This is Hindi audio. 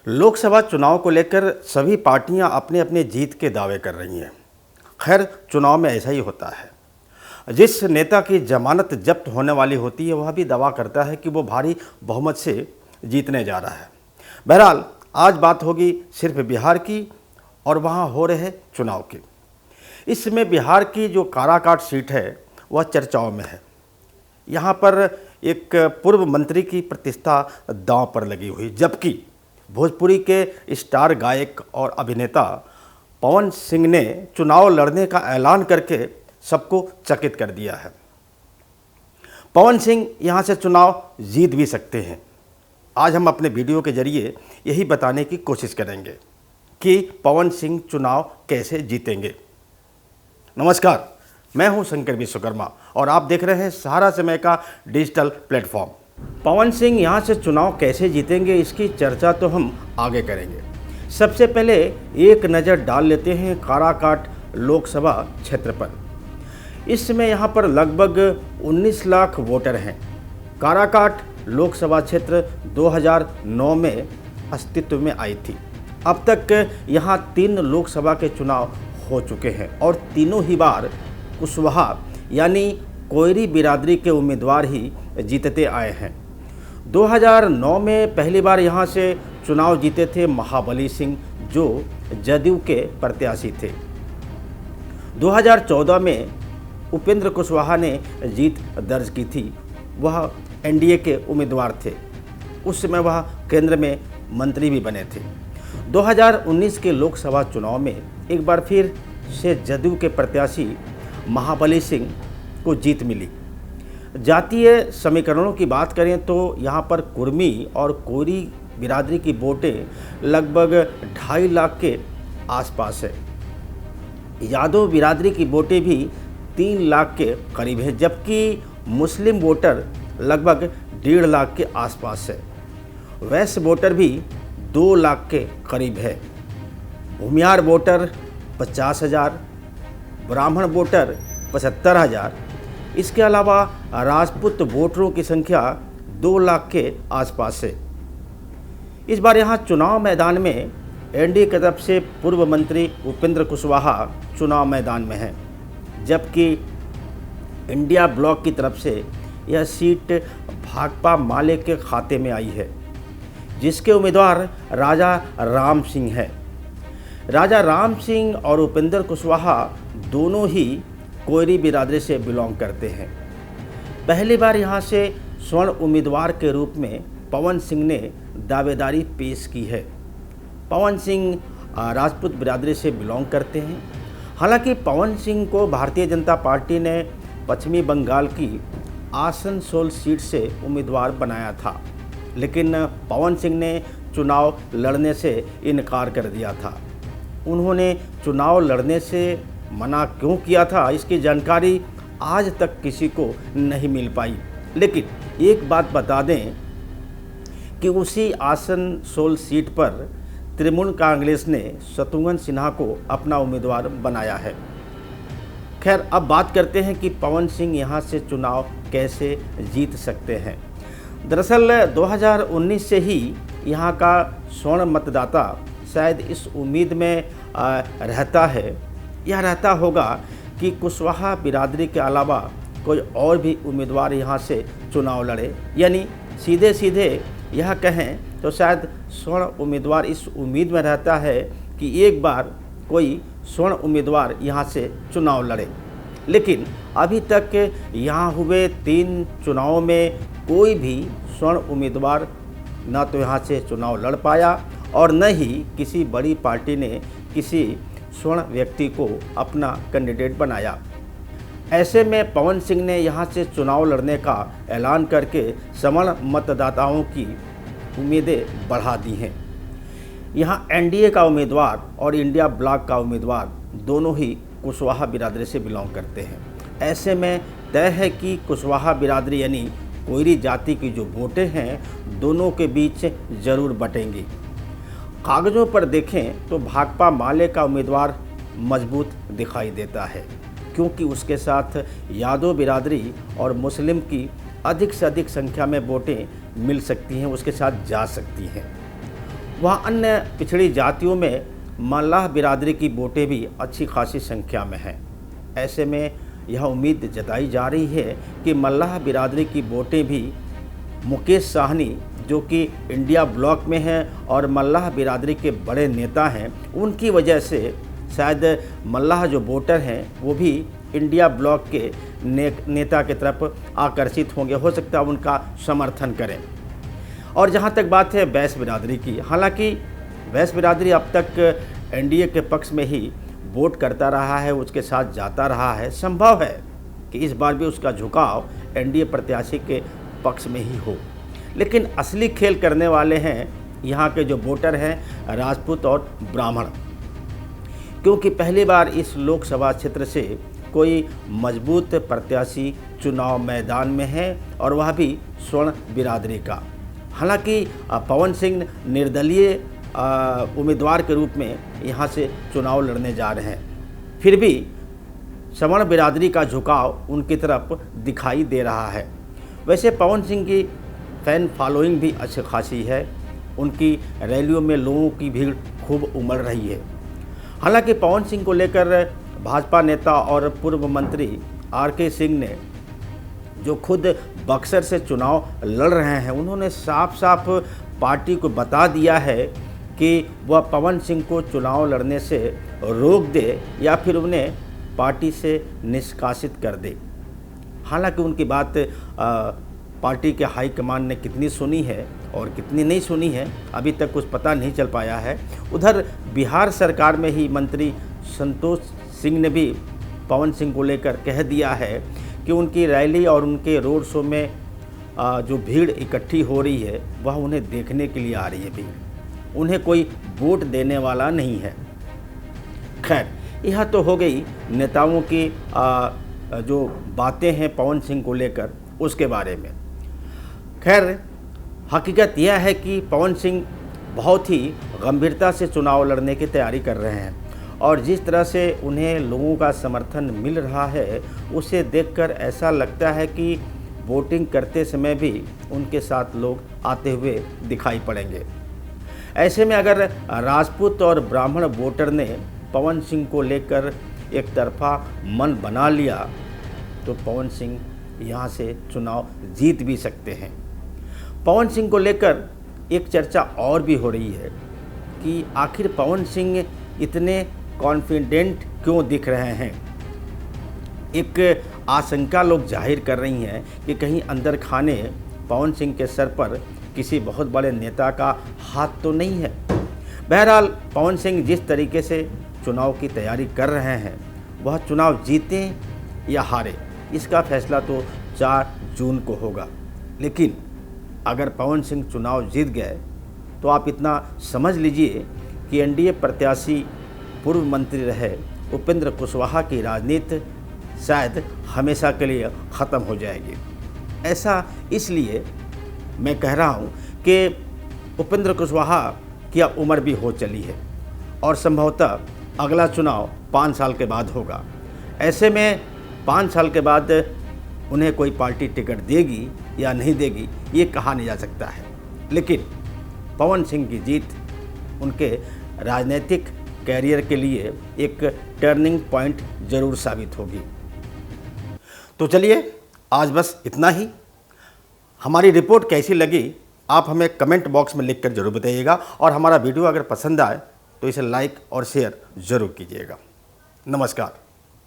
लोकसभा चुनाव को लेकर सभी पार्टियां अपने अपने जीत के दावे कर रही हैं। खैर, चुनाव में ऐसा ही होता है। जिस नेता की जमानत जब्त होने वाली होती है वह भी दावा करता है कि वो भारी बहुमत से जीतने जा रहा है। बहरहाल, आज बात होगी सिर्फ बिहार की और वहाँ हो रहे चुनाव की। इसमें बिहार की जो काराकाट सीट है वह चर्चाओं में है। यहाँ पर एक पूर्व मंत्री की प्रतिष्ठा दांव पर लगी हुई, जबकि भोजपुरी के स्टार गायक और अभिनेता पवन सिंह ने चुनाव लड़ने का ऐलान करके सबको चकित कर दिया है। पवन सिंह यहाँ से चुनाव जीत भी सकते हैं। आज हम अपने वीडियो के जरिए यही बताने की कोशिश करेंगे कि पवन सिंह चुनाव कैसे जीतेंगे। नमस्कार, मैं हूं शंकर विश्वकर्मा और आप देख रहे हैं सहारा समय का डिजिटल प्लेटफॉर्म। पवन सिंह यहां से चुनाव कैसे जीतेंगे इसकी चर्चा तो हम आगे करेंगे। सबसे पहले एक नज़र डाल लेते हैं काराकाट लोकसभा क्षेत्र पर। इसमें यहां पर लगभग 19 लाख वोटर हैं। काराकाट लोकसभा क्षेत्र 2009 में अस्तित्व में आई थी। अब तक यहां 3 लोकसभा के चुनाव हो चुके हैं और तीनों ही बार कुशवाहा यानी कोयरी बिरादरी के उम्मीदवार ही जीतते आए हैं। 2009 में पहली बार यहां से चुनाव जीते थे महाबली सिंह, जो जदयू के प्रत्याशी थे। 2014 में उपेंद्र कुशवाहा ने जीत दर्ज की थी। वह एनडीए के उम्मीदवार थे। उस समय वह केंद्र में मंत्री भी बने थे। 2019 के लोकसभा चुनाव में एक बार फिर से जदयू के प्रत्याशी महाबली सिंह को जीत मिली। जातीय समीकरणों की बात करें तो यहाँ पर कुर्मी और कोरी बिरादरी की वोटें लगभग 2.5 लाख के आसपास है। यादव बिरादरी की वोटें भी 3 लाख के करीब है, जबकि मुस्लिम वोटर लगभग 1.5 लाख के आसपास है। वैश्य वोटर भी 2 लाख के करीब है। भूमियार वोटर 50,000, ब्राह्मण वोटर 75,000। इसके अलावा राजपूत वोटरों की संख्या 2 लाख के आसपास है। इस बार यहाँ चुनाव मैदान में एनडीए की तरफ से पूर्व मंत्री उपेंद्र कुशवाहा चुनाव मैदान में हैं, जबकि इंडिया ब्लॉक की तरफ से यह सीट भाकपा माले के खाते में आई है, जिसके उम्मीदवार राजा राम सिंह हैं। राजा राम सिंह और उपेंद्र कुशवाहा दोनों ही कोयरी बिरादरी से बिलोंग करते हैं। पहली बार यहां से स्वर्ण उम्मीदवार के रूप में पवन सिंह ने दावेदारी पेश की है। पवन सिंह राजपूत बिरादरी से बिलोंग करते हैं। हालांकि पवन सिंह को भारतीय जनता पार्टी ने पश्चिमी बंगाल की आसनसोल सीट से उम्मीदवार बनाया था, लेकिन पवन सिंह ने चुनाव लड़ने से इनकार कर दिया था। उन्होंने चुनाव लड़ने से मना क्यों किया था, इसकी जानकारी आज तक किसी को नहीं मिल पाई। लेकिन एक बात बता दें कि उसी आसनसोल सीट पर तृणमूल कांग्रेस ने शत्रुघ्न सिन्हा को अपना उम्मीदवार बनाया है। खैर, अब बात करते हैं कि पवन सिंह यहां से चुनाव कैसे जीत सकते हैं। दरअसल 2019 से ही यहां का स्वर्ण मतदाता शायद इस उम्मीद में रहता होगा कि कुशवाहा बिरादरी के अलावा कोई और भी उम्मीदवार यहाँ से चुनाव लड़े, यानी सीधे सीधे यह कहें तो शायद स्वर्ण उम्मीदवार इस उम्मीद में रहता है कि एक बार कोई स्वर्ण उम्मीदवार यहाँ से चुनाव लड़े। लेकिन अभी तक यहाँ हुए 3 चुनावों में कोई भी स्वर्ण उम्मीदवार न तो यहाँ से चुनाव लड़ पाया और न ही किसी बड़ी पार्टी ने किसी स्वर्ण व्यक्ति को अपना कैंडिडेट बनाया। ऐसे में पवन सिंह ने यहां से चुनाव लड़ने का ऐलान करके स्वर्ण मतदाताओं की उम्मीदें बढ़ा दी हैं। यहां एनडीए का उम्मीदवार और इंडिया ब्लॉक का उम्मीदवार दोनों ही कुशवाहा बिरादरी से बिलोंग करते हैं। ऐसे में तय है कि कुशवाहा बिरादरी यानी कोयरी जाति की जो वोटें हैं दोनों के बीच जरूर बटेंगी। कागजों पर देखें तो भाकपा माले का उम्मीदवार मजबूत दिखाई देता है, क्योंकि उसके साथ यादव बिरादरी और मुस्लिम की अधिक से अधिक संख्या में वोटें मिल सकती हैं, उसके साथ जा सकती हैं। वहाँ अन्य पिछड़ी जातियों में मल्लाह बिरादरी की वोटें भी अच्छी खासी संख्या में हैं। ऐसे में यह उम्मीद जताई जा रही है कि मल्लाह बिरादरी की वोटें भी मुकेश साहनी, जो कि इंडिया ब्लॉक में हैं और मल्लाह बिरादरी के बड़े नेता हैं, उनकी वजह से शायद मल्लाह जो वोटर हैं वो भी इंडिया ब्लॉक के नेता की तरफ आकर्षित होंगे, हो सकता है उनका समर्थन करें। और जहाँ तक बात है वैश्य बिरादरी की, हालांकि वैश्य बिरादरी अब तक एनडीए के पक्ष में ही वोट करता रहा है, उसके साथ जाता रहा है। संभव है कि इस बार भी उसका झुकाव एनडीए प्रत्याशी के पक्ष में ही हो, लेकिन असली खेल करने वाले हैं यहाँ के जो वोटर हैं राजपूत और ब्राह्मण, क्योंकि पहली बार इस लोकसभा क्षेत्र से कोई मजबूत प्रत्याशी चुनाव मैदान में है और वह भी स्वर्ण बिरादरी का। हालांकि पवन सिंह निर्दलीय उम्मीदवार के रूप में यहाँ से चुनाव लड़ने जा रहे हैं, फिर भी सवर्ण बिरादरी का झुकाव उनकी तरफ दिखाई दे रहा है। वैसे पवन सिंह की फ़ैन फॉलोइंग भी अच्छी खासी है, उनकी रैलियों में लोगों की भीड़ खूब उमड़ रही है। हालांकि पवन सिंह को लेकर भाजपा नेता और पूर्व मंत्री आर.के. सिंह ने, जो खुद बक्सर से चुनाव लड़ रहे हैं, उन्होंने साफ साफ पार्टी को बता दिया है कि वह पवन सिंह को चुनाव लड़ने से रोक दे या फिर उन्हें पार्टी से निष्कासित कर दे। हालांकि उनकी बात पार्टी के हाईकमान ने कितनी सुनी है और कितनी नहीं सुनी है, अभी तक कुछ पता नहीं चल पाया है। उधर बिहार सरकार में ही मंत्री संतोष सिंह ने भी पवन सिंह को लेकर कह दिया है कि उनकी रैली और उनके रोड शो में जो भीड़ इकट्ठी हो रही है वह उन्हें देखने के लिए आ रही है भीड़, उन्हें कोई वोट देने वाला नहीं है। खैर, यह तो हो गई नेताओं की जो बातें हैं पवन सिंह को लेकर उसके बारे में। खैर, हकीकत यह है कि पवन सिंह बहुत ही गंभीरता से चुनाव लड़ने की तैयारी कर रहे हैं और जिस तरह से उन्हें लोगों का समर्थन मिल रहा है उसे देखकर ऐसा लगता है कि वोटिंग करते समय भी उनके साथ लोग आते हुए दिखाई पड़ेंगे। ऐसे में अगर राजपूत और ब्राह्मण वोटर ने पवन सिंह को लेकर एक तरफा मन बना लिया तो पवन सिंह यहाँ से चुनाव जीत भी सकते हैं। पवन सिंह को लेकर एक चर्चा और भी हो रही है कि आखिर पवन सिंह इतने कॉन्फिडेंट क्यों दिख रहे हैं। एक आशंका लोग जाहिर कर रही हैं कि कहीं अंदर खाने पवन सिंह के सर पर किसी बहुत बड़े नेता का हाथ तो नहीं है। बहरहाल, पवन सिंह जिस तरीके से चुनाव की तैयारी कर रहे हैं वह चुनाव जीतें या हारे इसका फैसला तो 4 जून को होगा। लेकिन अगर पवन सिंह चुनाव जीत गए तो आप इतना समझ लीजिए कि एनडीए प्रत्याशी पूर्व मंत्री रहे उपेंद्र कुशवाहा की राजनीति शायद हमेशा के लिए ख़त्म हो जाएगी। ऐसा इसलिए मैं कह रहा हूँ कि उपेंद्र कुशवाहा की अब उम्र भी हो चली है और संभवतः अगला चुनाव 5 साल के बाद होगा। ऐसे में 5 साल के बाद उन्हें कोई पार्टी टिकट देगी या नहीं देगी ये कहा नहीं जा सकता है, लेकिन पवन सिंह की जीत उनके राजनीतिक कैरियर के लिए एक टर्निंग पॉइंट ज़रूर साबित होगी। तो चलिए, आज बस इतना ही। हमारी रिपोर्ट कैसी लगी आप हमें कमेंट बॉक्स में लिखकर जरूर बताइएगा और हमारा वीडियो अगर पसंद आए तो इसे लाइक और शेयर ज़रूर कीजिएगा। नमस्कार।